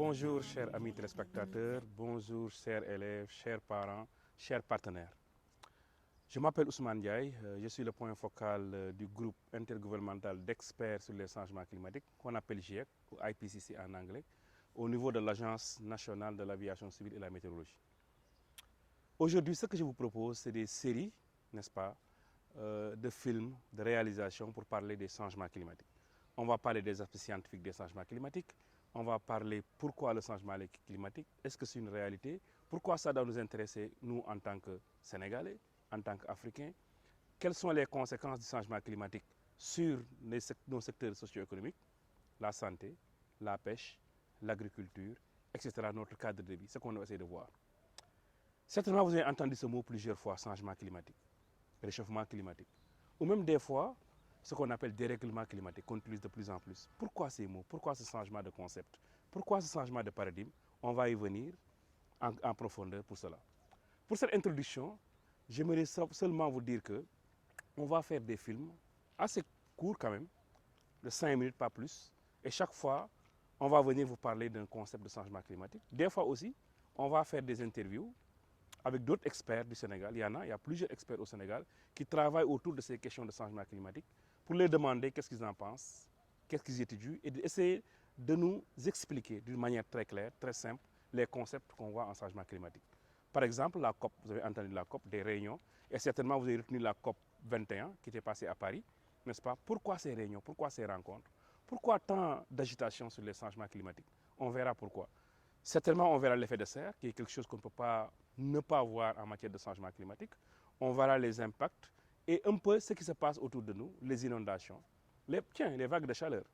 Bonjour chers amis téléspectateurs, bonjour chers élèves, chers parents, chers partenaires. Je m'appelle Ousmane Diaye, je suis le point focal du groupe intergouvernemental d'experts sur les changements climatiques qu'on appelle GIEC ou IPCC en anglais, au niveau de l'Agence nationale de l'aviation civile et la météorologie. Aujourd'hui, ce que je vous propose, c'est des séries, n'est-ce pas, de films, de réalisations pour parler des changements climatiques. On va parler des aspects scientifiques des changements climatiques, on va parler pourquoi le changement climatique, est-ce que c'est une réalité, pourquoi ça doit nous intéresser, nous, en tant que Sénégalais, en tant qu'Africains, quelles sont les conséquences du changement climatique sur nos secteurs socio-économiques, la santé, la pêche, l'agriculture, etc., notre cadre de vie, ce qu'on va essayer de voir. Certainement, vous avez entendu ce mot plusieurs fois, changement climatique, réchauffement climatique, ou même des fois, ce qu'on appelle dérèglement climatique, qu'on utilise de plus en plus. Pourquoi ces mots? Pourquoi ce changement de concept? Pourquoi ce changement de paradigme? On va y venir en profondeur pour cela. Pour cette introduction, j'aimerais seulement vous dire que on va faire des films assez courts quand même, de 5 minutes, pas plus. Et chaque fois, on va venir vous parler d'un concept de changement climatique. Des fois aussi, on va faire des interviews avec d'autres experts du Sénégal. Il y a plusieurs experts au Sénégal qui travaillent autour de ces questions de changement climatique pour leur demander qu'est-ce qu'ils en pensent, qu'est-ce qu'ils étudient et d'essayer de nous expliquer d'une manière très claire, très simple, les concepts qu'on voit en changement climatique. Par exemple, la COP, vous avez entendu la COP, des réunions, et certainement vous avez retenu la COP 21 qui était passée à Paris, n'est-ce pas? Pourquoi ces réunions, pourquoi ces rencontres? Pourquoi tant d'agitation sur les changements climatiques? On verra pourquoi. Certainement, on verra l'effet de serre, qui est quelque chose qu'on ne peut pas ne pas voir en matière de changement climatique. On verra les impacts et un peu ce qui se passe autour de nous, les inondations, les vagues de chaleur.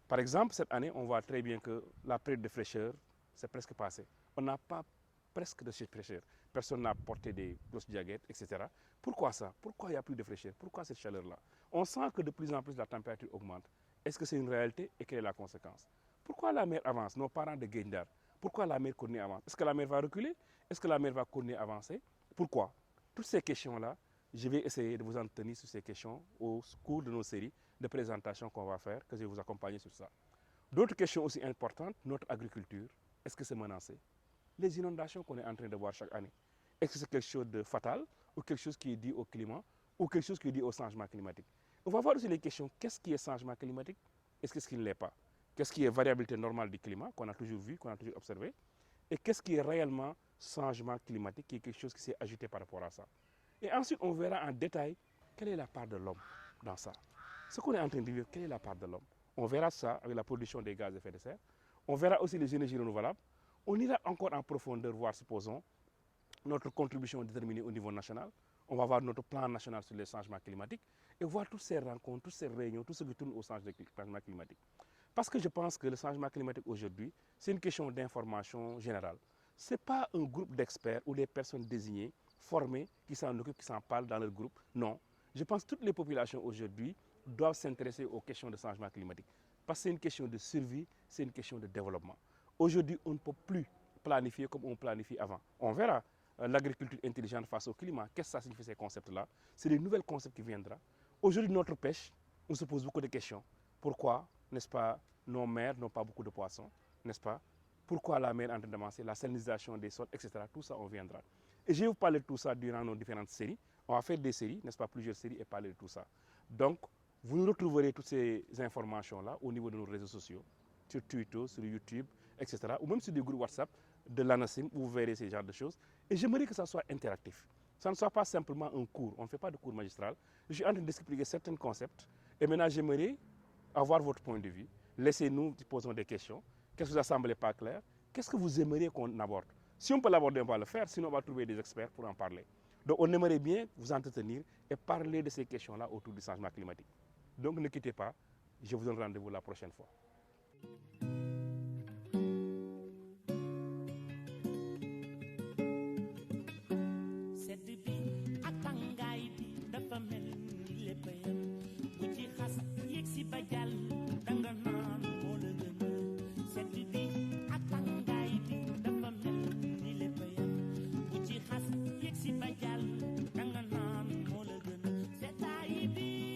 Par exemple, cette année, on voit très bien que la période de fraîcheur, c'est presque passé. On n'a pas presque de fraîcheur. Personne n'a porté des grosses jaquettes, etc. Pourquoi ça? Pourquoi il n'y a plus de fraîcheur? Pourquoi cette chaleur-là? On sent que de plus en plus la température augmente. Est-ce que c'est une réalité et quelle est la conséquence? Pourquoi la mer avance? Nos parents de Guindar, pourquoi la mer continue à avancer? Est-ce que la mer va reculer? Est-ce que la mer va continuer à avancer? Pourquoi? Toutes ces questions-là, je vais essayer de vous en tenir sur ces questions au cours de nos séries de présentations qu'on va faire, que je vais vous accompagner sur ça. D'autres questions aussi importantes, notre agriculture, est-ce que c'est menacé? Les inondations qu'on est en train de voir chaque année, est-ce que c'est quelque chose de fatal ou quelque chose qui est dû au climat ou quelque chose qui est dû au changement climatique? On va voir aussi les questions, qu'est-ce qui est changement climatique? Est-ce que ce qui ne l'est pas? Qu'est-ce qui est variabilité normale du climat, qu'on a toujours vu, qu'on a toujours observé? Et qu'est-ce qui est réellement changement climatique, qui est quelque chose qui s'est ajouté par rapport à ça? Et ensuite, on verra en détail quelle est la part de l'homme dans ça. Ce qu'on est en train de vivre, quelle est la part de l'homme? On verra ça avec la production des gaz à effet de serre. On verra aussi les énergies renouvelables. On ira encore en profondeur voir, supposons, notre contribution déterminée au niveau national. On va voir notre plan national sur les changements climatiques et voir toutes ces rencontres, toutes ces réunions, tout ce qui tourne au changement climatique. Parce que je pense que le changement climatique aujourd'hui, c'est une question d'information générale. Ce n'est pas un groupe d'experts ou des personnes désignées, formées, qui s'en occupent, qui s'en parlent dans leur groupe. Non. Je pense que toutes les populations aujourd'hui doivent s'intéresser aux questions de changement climatique. Parce que c'est une question de survie, c'est une question de développement. Aujourd'hui, on ne peut plus planifier comme on planifiait avant. On verra l'agriculture intelligente face au climat. Qu'est-ce que ça signifie ces concepts-là? C'est des nouveaux concepts qui viendront. Aujourd'hui, notre pêche, on se pose beaucoup de questions. Pourquoi, n'est-ce pas, nos mers n'ont pas beaucoup de poissons, n'est-ce pas? Pourquoi la mer est en train d'avancer, la salinisation des sols, etc. Tout ça, on viendra. Et je vais vous parler de tout ça durant nos différentes séries. On va faire des séries, n'est-ce pas, plusieurs séries et parler de tout ça. Donc, vous retrouverez toutes ces informations-là au niveau de nos réseaux sociaux, sur Twitter, sur YouTube, etc. Ou même sur des groupes WhatsApp de l'ANACIM où vous verrez ces genres de choses. Et j'aimerais que ça soit interactif. Ça ne soit pas simplement un cours. On ne fait pas de cours magistral. Je suis en train d'expliquer certains concepts. Et maintenant, j'aimerais avoir votre point de vue. Laissez-nous poser des questions. Qu'est-ce qui vous a semblé pas clair? Qu'est-ce que vous aimeriez qu'on aborde? Si on peut l'aborder, on va le faire. Sinon, on va trouver des experts pour en parler. Donc, on aimerait bien vous entretenir et parler de ces questions-là autour du changement climatique. Donc, ne quittez pas. Je vous donne rendez-vous la prochaine fois.